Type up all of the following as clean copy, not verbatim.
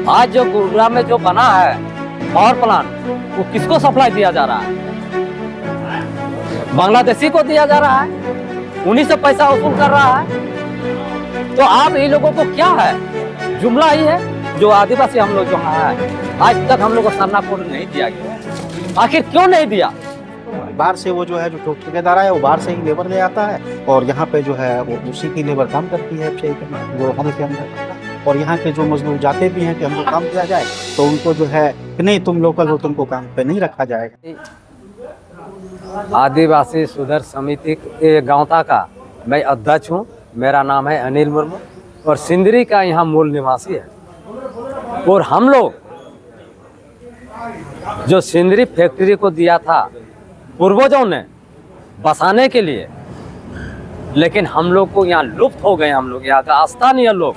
आज जो गुरुग्राम में जो बना है पावर प्लांट, वो किसको सप्लाई दिया जा रहा है? बांग्लादेशी को दिया जा रहा है, उन्हीं से पैसा वसूल कर रहा है। तो आप इन लोगों को क्या है, जुमला ही है जो आदिवासी हम लोग जो है, आज तक हम लोग को सरना कोड नहीं दिया गया। आखिर क्यों नहीं दिया? बाहर से वो जो है जो ठेकेदार है वो बाहर से ही लेबर ले आता है और यहाँ पे जो है वो उसी की लेबर काम करती है वो हम के अंदर। और यहाँ के जो मजदूर जाते भी हैं कि हमको काम दिया जाए तो उनको जो है कि नहीं तुम लोकल हो, तुमको काम पे नहीं रखा जाएगा। आदिवासी सुधार समिति गांवता का मैं अध्यक्ष हूँ। मेरा नाम है अनिल मुर्मू और सिंदरी का यहाँ मूल निवासी है। और हम लोग जो सिंदरी फैक्ट्री को दिया था पूर्वजों ने बसाने के लिए, लेकिन हम लोग को यहाँ लुप्त हो गए। हम लोग यहाँ का स्थानीय लोग,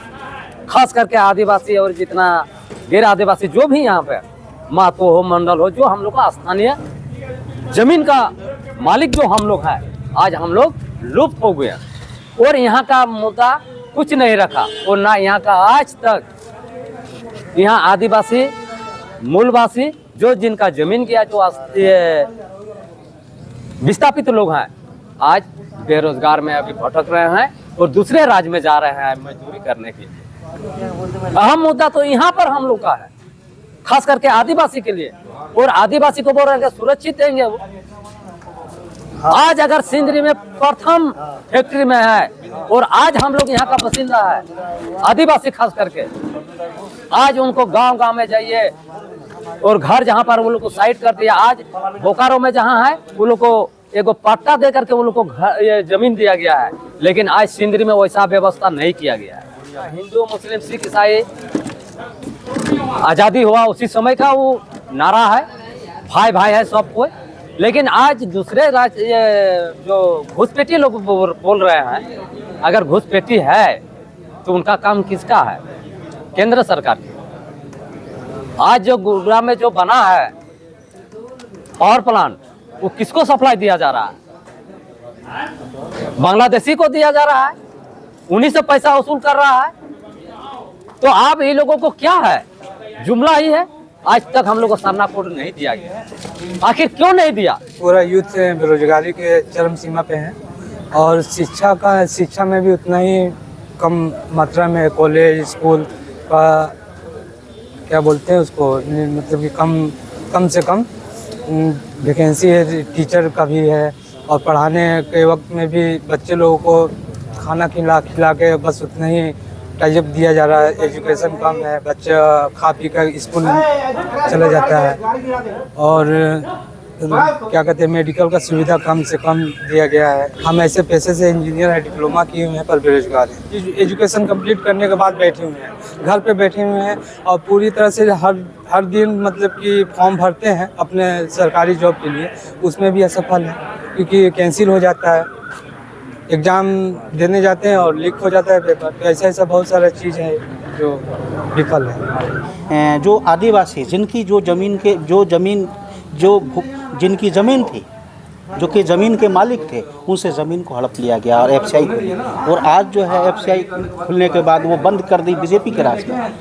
खास करके आदिवासी और जितना गैर आदिवासी जो भी यहाँ पे महतो हो, मंडल हो, जो हम लोग का स्थानीय जमीन का मालिक जो हम लोग हैं, आज हम लोग लुप्त हो गए। और यहाँ का मुद्दा कुछ नहीं रखा और ना यहाँ का आज तक यहाँ आदिवासी मूलवासी जो जिनका जमीन किया, जो विस्थापित लोग हैं, आज बेरोजगार में अभी भटक रहे हैं और दूसरे राज्य में जा रहे हैं मजदूरी करने के लिए। अहम मुद्दा तो यहाँ पर हम लोग का है, खास करके आदिवासी के लिए। और आदिवासी को बोल रहे हैं सुरक्षित देंगे वो। आज अगर सिंदरी में प्रथम फैक्ट्री में है और आज हम लोग यहाँ का बासिंदा है आदिवासी, खास करके आज उनको गांव-गांव में जाइए और घर जहाँ पर वो लोग को साइड कर दिया। आज बोकारो में जहाँ है वो लोग को एगो पट्टा दे करके वो लोग को ये जमीन दिया गया है, लेकिन आज सिंदरी में वैसा व्यवस्था नहीं किया गया है। हिंदू मुस्लिम सिख ईसाई आज़ादी हुआ उसी समय का वो नारा है, भाई भाई है सब कोई। लेकिन आज दूसरे राज्य जो घुसपैठी लोग बोल रहे हैं, अगर घुसपैठी है तो उनका काम किसका है? केंद्र सरकार की। आज जो गुरुग्राम में जो बना है पावर प्लांट, वो किसको सप्लाई दिया जा रहा है? बांग्लादेशी को दिया जा रहा है, उन्हीं से पैसा वसूल कर रहा है। तो आप इन लोगों को क्या है, जुमला ही है। आज तक हम लोग को सरना कोड नहीं दिया गया। आखिर क्यों नहीं दिया? पूरा यूथ बेरोजगारी के चरम सीमा पे है और शिक्षा में भी उतना ही कम मात्रा में कॉलेज स्कूल का क्या बोलते हैं उसको, मतलब कि कम से कम वैकेंसी है। टीचर का भी है और पढ़ाने के वक्त में भी बच्चे लोगों को खाना खिला के बस उतना ही टाइप दिया जा रहा है। एजुकेशन कम है, बच्चा खा पी कर स्कूल चला जाता है और क्या कहते हैं मेडिकल का सुविधा कम से कम दिया गया है। हम ऐसे पैसे से इंजीनियर है, डिप्लोमा किए हुए हैं पर बेरोजगार हैं। एजुकेशन कंप्लीट करने के बाद बैठे हुए हैं, घर पे बैठे हुए हैं और पूरी तरह से हर दिन मतलब कि फॉर्म भरते हैं अपने सरकारी जॉब के लिए, उसमें भी असफल है क्योंकि कैंसिल हो जाता है। एग्ज़ाम देने जाते हैं और लीक हो जाता है पेपर। तो ऐसा बहुत सारा चीज़ है जो विफल है। जो आदिवासी जिनकी जिनकी ज़मीन थी, जो कि ज़मीन के मालिक थे, उनसे ज़मीन को हड़प लिया गया और एफसीआई खुली। और आज जो है एफसीआई खुलने के बाद वो बंद कर दी बीजेपी के राज में।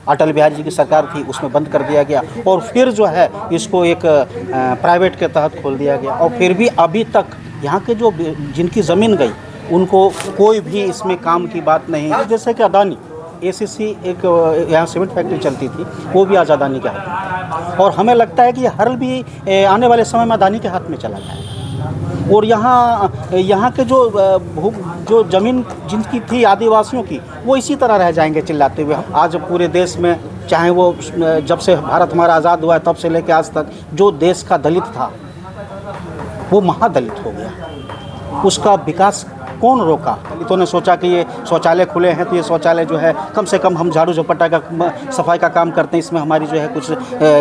अटल बिहारी जी की सरकार थी, उसमें बंद कर दिया गया और फिर जो है इसको एक प्राइवेट के तहत खोल दिया गया। और फिर भी अभी तक यहाँ के जो जिनकी ज़मीन गई उनको कोई भी इसमें काम की बात नहीं। जैसे कि अदानी एसीसी एक यहाँ सीमेंट फैक्ट्री चलती थी, वो भी आज अदानी के हाथ में। और हमें लगता है कि हर भी आने वाले समय में अदानी के हाथ में चला जाएगा। और यहाँ के जो ज़मीन जिनकी थी आदिवासियों की, वो इसी तरह रह जाएंगे चिल्लाते हुए। आज पूरे देश में, चाहे वो जब से भारत हमारा आज़ाद हुआ है तब से लेकर आज तक, जो देश का दलित था वो महादलित हो गया। उसका विकास कौन रोका? दलितों ने सोचा कि ये शौचालय खुले हैं तो ये शौचालय जो है कम से कम हम झाड़ू झपट्टा का सफाई का काम करते हैं, इसमें हमारी जो है कुछ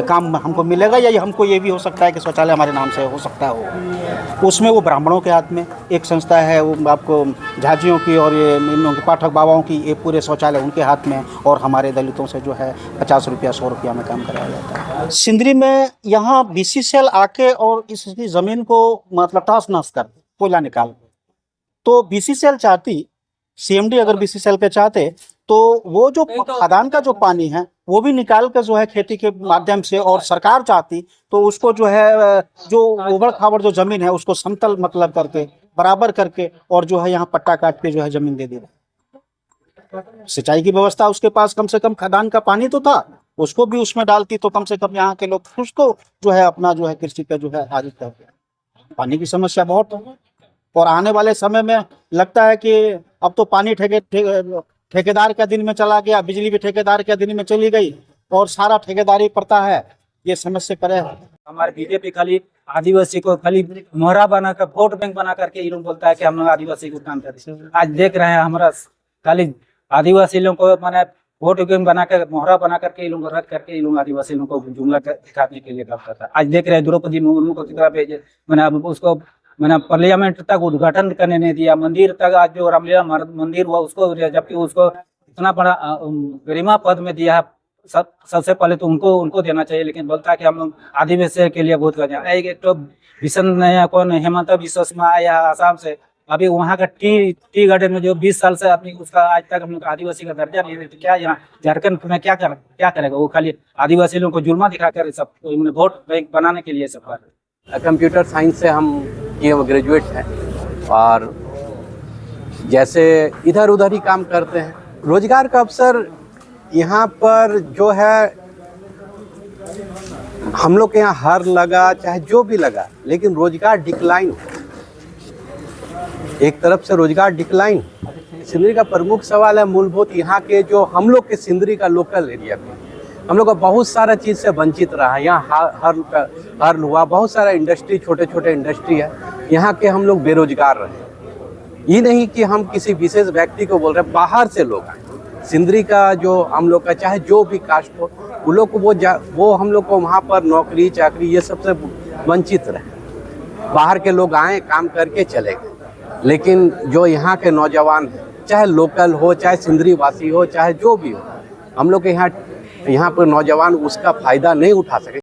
काम हमको मिलेगा, या हमको ये भी हो सकता है कि शौचालय हमारे नाम से हो सकता हो। उसमें वो ब्राह्मणों के हाथ में एक संस्था है, वो आपको झाजियों की और ये पाठक बाबाओं की, ये पूरे शौचालय उनके हाथ में, और हमारे दलितों से जो है 50 रुपया 100 रुपया में काम कराया जाता है। सिंदरी में यहाँ बीसीसीएल आके और इसकी ज़मीन को मतलब टास नाश कर कोयला निकाल, तो बीसीसीएल चाहती सीएमडी अगर बीसीसीएल के चाहते तो वो जो खदान का जो पानी है वो भी निकाल कर जो है खेती के माध्यम से, और सरकार चाहती तो उसको जो है जो उबड़ खाबड़ जो जमीन है उसको समतल मतलब करके बराबर करके और जो है यहाँ पट्टा काट के जो है जमीन दे दी। सिंचाई की व्यवस्था उसके पास कम से कम खदान का पानी तो था, उसको भी उसमें डालती तो कम से कम यहाँ के लोग कुछ तो जो है अपना जो है कृषि पे जो है आदित करते। पानी की समस्या बहुत है और आने वाले समय में लगता है कि अब तो पानी ठेकेदार के दिन में चला गया, बिजली भी ठेकेदार के दिन में चली गई और सारा ठेकेदारी पड़ता है। ये समस्या करे है। हमारे बीजेपी खाली आदिवासी को खाली मोहरा बनाकर वोट बैंक बना करके ये लोग बोलता है कि हम लोग आदिवासी को काम करें। आज देख रहे हैं हमारा खाली आदिवासी लोगों को मैंने वोट बैंक बनाकर मोहरा बना करके ये लोग रद्द करके ये लोग आदिवासी लोगों को जुमला दिखाने के लिए काम करता है। आज देख रहे हैं द्रौपदी मुर्मू को कितना भेजे, मैंने उसको मैंने पार्लियामेंट तक उद्घाटन करने नहीं दिया, मंदिर तक आज जो रामलीला मंदिर हुआ उसको, जबकि उसको इतना बड़ा गरिमा पद में दिया। सबसे पहले तो उनको देना चाहिए, लेकिन बोलता है कि हम लोग आदिवासी के लिए वोट कर जाए। एक तो भीषण नया कौन हेमंत बिस्वा शर्मा आया आसाम से, अभी वहाँ का टी गार्डन में जो 20 साल से अपनी उसका आज तक हम लोग आदिवासी का दर्जा नहीं है, तो क्या यहाँ झारखंड में क्या करेगा वो? खाली आदिवासी लोगों को जुर्मा दिखाकर सब वोट बैंक बनाने के लिए सब कर। कंप्यूटर साइंस से हम ये ग्रेजुएट हैं और जैसे इधर उधर ही काम करते हैं। रोजगार का अवसर यहाँ पर जो है हम लोग के यहाँ हर लगा चाहे जो भी लगा, लेकिन रोजगार डिक्लाइन, एक तरफ से रोजगार डिक्लाइन। सिंदरी का प्रमुख सवाल है मूलभूत यहाँ के जो हम लोग के सिंदरी का लोकल एरिया में हम लोग का बहुत सारा चीज़ से वंचित रहा है। यहाँ हर हुआ, बहुत सारा इंडस्ट्री, छोटे छोटे इंडस्ट्री है, यहाँ के हम लोग बेरोजगार रहे। ये नहीं कि हम किसी विशेष व्यक्ति को बोल रहे हैं, बाहर से लोग आए। सिंदरी का जो हम लोग का चाहे जो भी कास्ट हो, उन लोग को वो हम लोग को वहाँ पर नौकरी चाकरी ये सबसे वंचित रहे। बाहर के लोग आए, काम करके चले गए, लेकिन जो यहाँ के नौजवान हैं, चाहे लोकल हो, चाहे सिंदरी वासी हो, चाहे जो भी हो, हम लोग के यहाँ पर नौजवान उसका फ़ायदा नहीं उठा सके।